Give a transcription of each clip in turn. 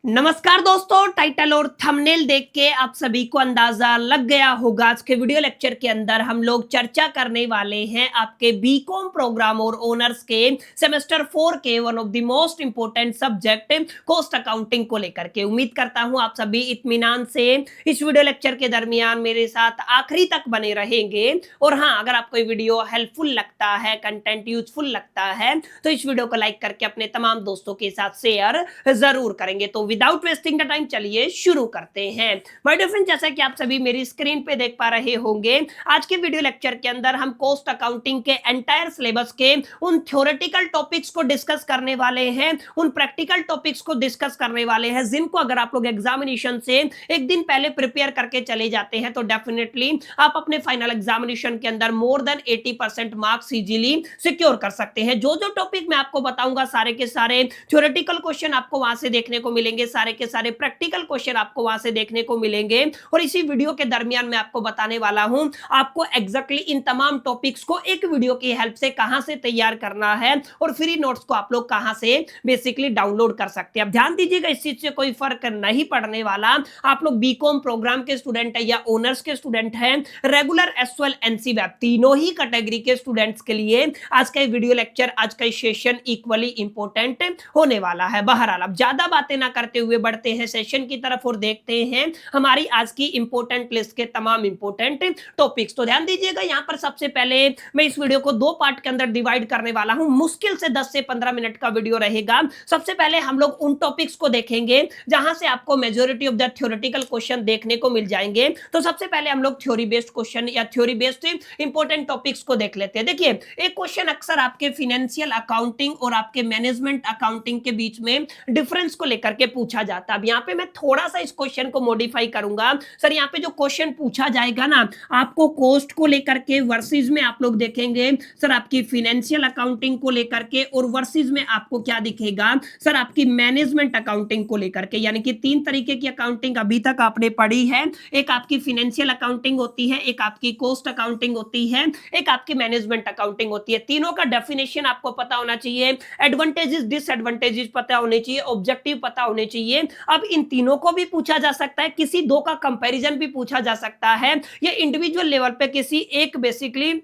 नमस्कार दोस्तों, टाइटल और थंबनेल देख के आप सभी को अंदाजा लग गया होगा। आज के वीडियो लेक्चर के अंदर हम लोग चर्चा करने वाले हैं आपके बीकॉम प्रोग्राम और ओनर्स के सेमेस्टर 4 के one of the most important subject cost accounting को लेकर के। उम्मीद करता हूं आप सभी इत्मीनान से इस वीडियो लेक्चर के दरमियान मेरे साथ आखिरी तक बने रहेंगे। और हाँ, अगर आपको ये वीडियो हेल्पफुल लगता है, कंटेंट यूजफुल लगता है, तो इस वीडियो को लाइक करके अपने तमाम दोस्तों के साथ शेयर जरूर करेंगे। तो विदाउट वेस्टिंग द टाइम चलिए शुरू करते हैं। माय डियर फ्रेंड, जैसा कि आप सभी मेरी स्क्रीन पे देख पा रहे होंगे, आज के वीडियो लेक्चर के अंदर हम कॉस्ट अकाउंटिंग के एंटायर सिलेबस के उन थ्योरेटिकल टॉपिक्स को डिस्कस करने वाले हैं, उन प्रैक्टिकल टॉपिक्स को डिस्कस करने वाले हैं, जिनको अगर आप लोग एग्जामिनेशन से एक दिन पहले प्रिपेयर करके चले जाते हैं तो डेफिनेटली आप अपने फाइनल एग्जामिनेशन के अंदर more than 80% marks easily secure कर सकते हैं। जो जो टॉपिक मैं आपको बताऊंगा, सारे के सारे थ्योरेटिकल क्वेश्चन आपको वहां से देखने को मिलेंगे, सारे के सारे प्रैक्टिकल क्वेश्चन आपको वहां से देखने को मिलेंगे। और इसी वीडियो के दरमियान मैं आपको बताने वाला हूं आपको एग्जैक्टली इन तमाम टॉपिक्स को एक वीडियो की हेल्प से कहां से तैयार करना है और फ्री नोट्स को आप लोग कहां से बेसिकली डाउनलोड कर सकते हैं। अब ध्यान दीजिएगा, इस चीज से कोई फर्क नहीं पड़ने वाला। आप लोग बीकॉम प्रोग्राम के स्टूडेंट है या ओनर्स के स्टूडेंट हैं, रेगुलर एसवाल एनसी वेब, तीनों ही कैटेगरी के स्टूडेंट्स के लिए आज का वीडियो लेक्चर, आज का सेशन इक्वली इंपॉर्टेंट होने वाला है। बहरहाल अब ज्यादा बातें ना करते हुए बढ़ते हैं सेशन की तरफ और देखते हैं हमारी आज की इंपॉर्टेंट लिस्ट के तमाम इंपॉर्टेंट टॉपिक्स। तो ध्यान दीजिएगा, यहां पर सबसे पहले मैं इस वीडियो को दो पार्ट के अंदर डिवाइड करने वाला हूं। मुश्किल से 10 से 15 मिनट का वीडियो रहेगा। सबसे पहले हम लोग उन टॉपिक्स को देखेंगे जहां से आपको majority of the theoretical question देखने को मिल जाएंगे। तो सबसे पहले हम लोग थ्योरी बेस्ड क्वेश्चन या थ्योरी बेस्ड इंपॉर्टेंट टॉपिक्स को देख लेते हैं। देखिए, एक क्वेश्चन अक्सर आपके फाइनेंशियल अकाउंटिंग और आपके मैनेजमेंट अकाउंटिंग के बीच में डिफरेंस को लेकर के पूछा जाता है। अब यहाँ पे मैं थोड़ा सा इस क्वेश्चन को मॉडिफाई करूंगा। सर, यहाँ पे जो क्वेश्चन पूछा जाएगा ना, आपको कॉस्ट को लेकर के वर्सेस में आप लोग देखेंगे सर आपकी फाइनेंशियल अकाउंटिंग को लेकर के, और वर्सेस में आपको क्या दिखेगा सर आपकी मैनेजमेंट अकाउंटिंग को लेकर के। यानी कि तीन तरीके की अकाउंटिंग अभी तक आपने पढ़ी है। एक आपकी फाइनेंशियल अकाउंटिंग होती है, एक आपकी कॉस्ट अकाउंटिंग होती है, एक आपकी मैनेजमेंट अकाउंटिंग होती है। तीनों का डेफिनेशन आपको पता होना चाहिए, एडवांटेजेस डिसएडवांटेजेस पता होने चाहिए, ऑब्जेक्टिव पता होने चाहिए। अब इन तीनों को भी पूछा जा सकता है, किसी दो का कंपैरिजन भी पूछा जा सकता है, या इंडिविजुअल लेवल पे किसी एक बेसिकली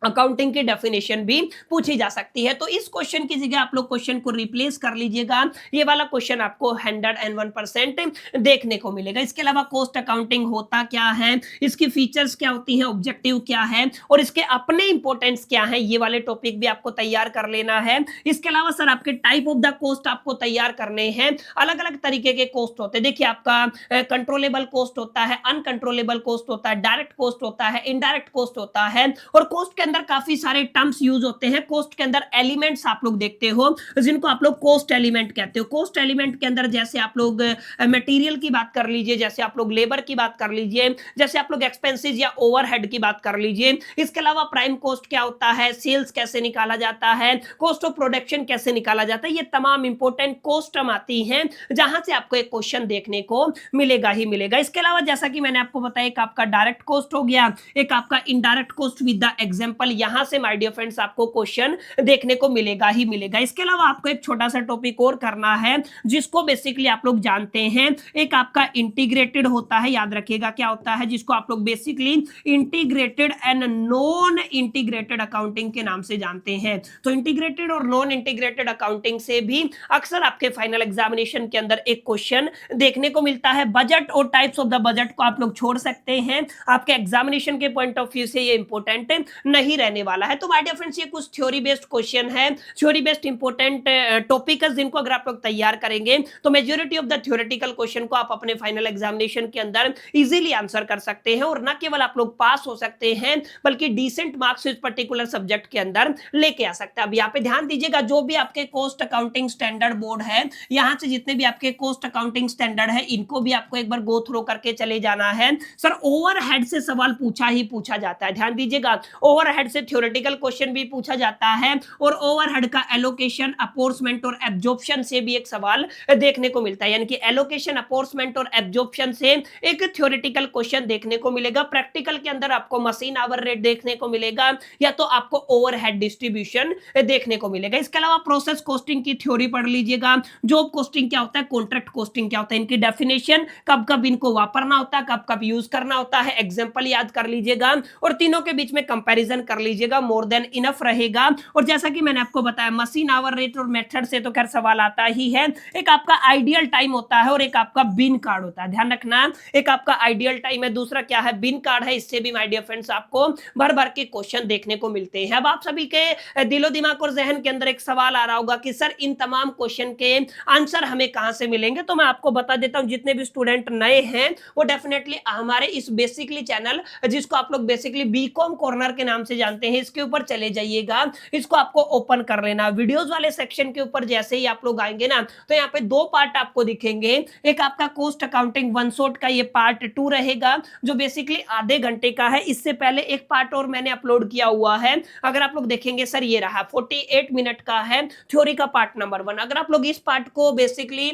अकाउंटिंग की डेफिनेशन भी पूछी जा सकती है। तो इस क्वेश्चन की जगह आप लोग क्वेश्चन को रिप्लेस कर लीजिएगा। ये वाला क्वेश्चन आपको 101% देखने को मिलेगा। इसके अलावा कॉस्ट अकाउंटिंग होता क्या है, इसकी फीचर्स क्या होती हैं, ऑब्जेक्टिव क्या है, और इसके अपने इंपॉर्टेंस क्या है, ये वाले टॉपिक भी आपको तैयार कर लेना है। इसके अलावा सर आपके टाइप ऑफ द कॉस्ट आपको तैयार करने हैं। अलग अलग तरीके के कॉस्ट होते हैं। देखिए, आपका कंट्रोलेबल कॉस्ट होता है, अनकंट्रोलेबल कॉस्ट होता है, डायरेक्ट कॉस्ट होता है, इनडायरेक्ट कॉस्ट होता है, और कॉस्ट के अंदर काफी सारे टर्म्स यूज होते हैं। कॉस्ट के अंदर एलिमेंट्स आप लोग देखते हो, जिनको आप लोग कॉस्ट एलिमेंट कहते हो। कॉस्ट एलिमेंट के अंदर जैसे आप लोग मटेरियल की बात कर लीजिए, जैसे आप लोग लेबर की बात कर लीजिए, जैसे आप लोग एक्सपेंसेस या ओवरहेड की बात कर लीजिए। इसके अलावा प्राइम कॉस्ट क्या होता है, सेल्स कैसे निकाला जाता है, कॉस्ट ऑफ प्रोडक्शन कैसे निकाला जाता है, ये तमाम इंपॉर्टेंट कॉस्ट आती हैं जहां से आपको एक क्वेश्चन देखने को मिलेगा ही मिलेगा। इसके अलावा जैसा कि मैंने आपको बताया, एक आपका डायरेक्ट कॉस्ट हो गया, एक आपका indirect cost with the example. यहां से माय डियर फ्रेंड्स आपको क्वेश्चन देखने को मिलेगा ही मिलेगा। इसके अलावा आपको एक छोटा सा टॉपिक और करना है, जिसको बेसिकली आप लोग जानते हैं, एक आपका इंटीग्रेटेड होता है। याद रखिएगा क्या होता है, जिसको आप लोग basically integrated and non integrated accounting के नाम से जानते हैं। तो इंटीग्रेटेड और नॉन इंटीग्रेटेड अकाउंटिंग से भी अक्सर आपके फाइनल एग्जामिनेशन के अंदर एक क्वेश्चन देखने को मिलता है। बजट और टाइप्स ऑफ द बजट को आप लोग छोड़ सकते हैं, आपके एग्जामिनेशन के पॉइंट ऑफ व्यू से ये इंपॉर्टेंट नहीं रहने वाला है। तो माय डियर फ्रेंड्स, ये कुछ थ्योरी बेस्ड क्वेश्चन है, थ्योरी बेस्ड इंपॉर्टेंट टॉपिक है, जिनको अगर आप लोग तैयार करेंगे तो majority of the theoretical question को आप अपने फाइनल एग्जामिनेशन के अंदर इजीली आंसर कर सकते हैं। और न केवल आप लोग पास हो सकते हैं, बल्कि डिसेंट मार्क्स इस पर्टिकुलर सब्जेक्ट के अंदर लेके आ सकते हैं। अब यहाँ पे ध्यान दीजिएगा, जो भी आपके कॉस्ट अकाउंटिंग स्टैंडर्ड बोर्ड है, यहां से जितने भी आपके कॉस्ट अकाउंटिंग स्टैंडर्ड है, इनको भी आपको एक बार गो थ्रू करके चले जाना है। सर, ओवरहेड से सवाल पूछा ही पूछा जाता है। ध्यान दीजिएगा, ओवरहेड ओवरहेड से थ्योरेटिकल क्वेश्चन भी पूछा जाता है और ओवरहेड का एलोकेशन, अपोर्समेंट और एब्जॉर्प्शन से भी एक सवाल देखने को मिलता है। यानी कि एलोकेशन, अपोर्समेंट और एब्जॉर्प्शन से एक थ्योरेटिकल क्वेश्चन देखने को मिलेगा। प्रैक्टिकल के अंदर आपको मशीन आवर रेट देखने को मिलेगा या तो आपको ओवरहेड डिस्ट्रीब्यूशन देखने को मिलेगा। इसके अलावा प्रोसेस कॉस्टिंग की थ्योरी पढ़ लीजिएगा। जॉब कॉस्टिंग क्या होता है, कॉन्ट्रैक्ट कॉस्टिंग क्या होता है, इनकी डेफिनेशन, कब कब इनको वापरना होता है, कब कब यूज करना होता है, एग्जांपल याद कर लीजिएगा और तीनों के बीच में कंपैरिजन कर लीजिएगा, मोर देन इनफ रहेगा। और जैसा कि मैंने आपको बताया, मशीन आवर रेट और मेथड से तो खैर सवाल आता ही है। एक आपका आइडियल टाइम होता है और एक आपका बिन कार्ड होता है, ध्यान रखना। एक आपका आइडियल टाइम है, दूसरा क्या है, बिन कार्ड है। इससे भी माय डियर फ्रेंड्स आपको भर भर के क्वेश्चन देखने को मिलते हैं। अब आप सभी के दिलो दिमाग और जहन के अंदर एक सवाल आ रहा होगा कि सर इन तमाम क्वेश्चन के आंसर हमें कहां से मिलेंगे। तो मैं आपको बता देता हूं, जितने भी स्टूडेंट नए हैं वो डेफिनेटली हमारे इस बेसिकली चैनल, जिसको आप लोग बेसिकली बीकॉम कॉर्नर के नाम से जानते हैं, इसके ऊपर चले जाइएगा। इसको आपको ओपन कर लेना। वीडियोस वाले सेक्शन के ऊपर जैसे ही आप लोग आएंगे ना, तो यहाँ पे दो पार्ट आपको दिखेंगे। एक आपका कॉस्ट अकाउंटिंग वन शॉट का ये पार्ट 2 रहेगा, जो बेसिकली आधे घंटे का है। इससे पहले एक पार्ट और मैंने अपलोड किया हुआ है, अगर आप लोग देखेंगे सर ये रहा 48 मिनट का है, थ्योरी का पार्ट नंबर 1। अगर आप लोग इस पार्ट को बेसिकली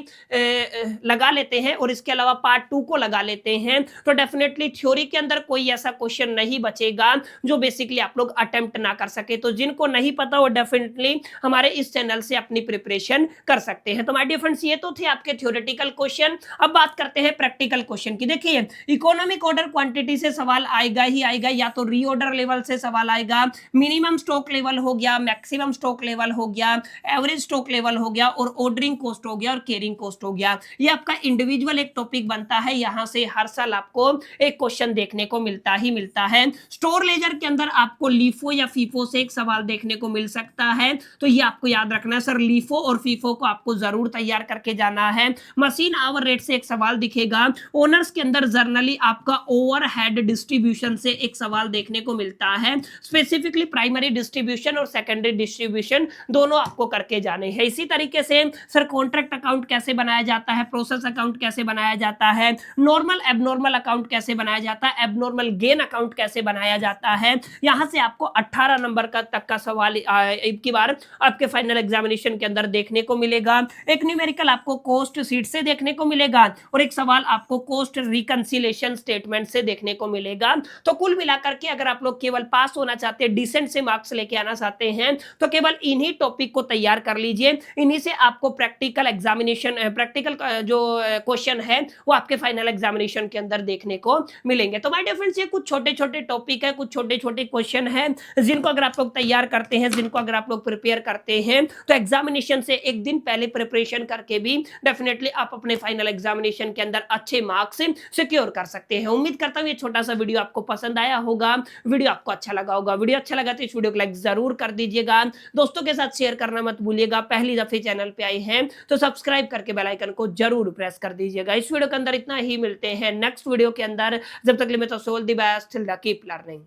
लगा लेते हैं और इसके अलावा पार्ट 2 को लगा लेते हैं, तो डेफिनेटली थ्योरी के अंदर कोई ऐसा क्वेश्चन नहीं बचेगा जो बेसिकली आप लोग अटेम्प्ट ना कर सके। तो जिनको नहीं पता वो डेफिनेटली हमारे इस चैनल से अपनी प्रिपरेशन कर सकते हैं। तो माय डियर फ्रेंड्स, ये तो थे आपके थ्योरेटिकल क्वेश्चन। अब बात करते हैं प्रैक्टिकल क्वेश्चन की। देखिए, इकोनॉमिक ऑर्डर क्वांटिटी से सवाल आएगा ही आएगा, या तो रीऑर्डर लेवल से सवाल आएगा, मिनिमम स्टॉक लेवल हो गया, मैक्सिमम स्टॉक लेवल हो गया, एवरेज स्टॉक लेवल हो गया, और ऑर्डरिंग कॉस्ट हो गया, और केयरिंग कॉस्ट हो गया। ये आपका इंडिविजुअल एक टॉपिक बनता है, यहां से हर साल आपको एक क्वेश्चन देखने को मिलता ही मिलता है। स्टोर लेजर के अंदर आपको लीफो या फीफो से एक सवाल देखने को मिल सकता है, तो ये आपको याद रखना है सर, लीफो और फीफो को आपको जरूर तैयार करके जाना है। मशीन आवर रेट से एक सवाल दिखेगा। ओनर्स के अंदर जर्नली आपका ओवरहेड डिस्ट्रीब्यूशन से एक सवाल देखने को मिलता है। स्पेसिफिकली प्राइमरी डिस्ट्रीब्यूशन और सेकेंडरी डिस्ट्रीब्यूशन दोनों आपको करके जाने हैं। इसी तरीके से सर कॉन्ट्रैक्ट अकाउंट कैसे बनाया जाता है, प्रोसेस अकाउंट कैसे बनाया जाता है, नॉर्मल एबनॉर्मल अकाउंट कैसे बनाया जाता है, एबनॉर्मल गेन अकाउंट कैसे बनाया जाता है। यहां से आपको 18 नंबर का तक का सवाल एक की बार आपके फाइनल एग्जामिनेशन के अंदर देखने को मिलेगा। एक न्यूमेरिकल आपको कॉस्ट शीट से देखने को मिलेगा और एक सवाल आपको कॉस्ट रिकंसिलिएशन स्टेटमेंट से देखने को मिलेगा। तो कुल मिलाकर के अगर आप लोग केवल पास होना चाहते हैं, डिसेंट से मार्क्स लेके आना चाहते हैं, तो केवल इन्हीं टॉपिक को तैयार कर लीजिए। इन्हीं से आपको प्रैक्टिकल एग्जामिनेशन, प्रैक्टिकल जो क्वेश्चन है वो आपके फाइनल एग्जामिनेशन के अंदर देखने को मिलेंगे। तो माय डियर फ्रेंड्स, ये कुछ छोटे छोटे टॉपिक है, कुछ छोटे छोटे क्वेश्चन है, जिनको अगर आप लोग तैयार करते हैं, जिनको अगर आप लोग प्रिपेयर करते हैं, तो एग्जामिनेशन से एक दिन पहले प्रिपरेशन करके भी डेफिनेटली आप अपने फाइनल एग्जामिनेशन के अंदर अच्छे मार्क्स सिक्योर कर सकते हैं। उम्मीद करता हूं ये छोटा सा वीडियो आपको पसंद आया होगा, वीडियो आपको अच्छा लगा होगा। वीडियो अच्छा लगा तो इस वीडियो को लाइक जरूर कर दीजिएगा, दोस्तों के साथ शेयर करना मत भूलिएगा। पहली दफे चैनल पे आए हैं तो सब्सक्राइब करके बेल आइकन को जरूर प्रेस कर दीजिएगा। इस वीडियो के अंदर इतना ही, मिलते हैं नेक्स्ट वीडियो के अंदर। जब तक के लिए मैं तो so all the best, till the keep learning.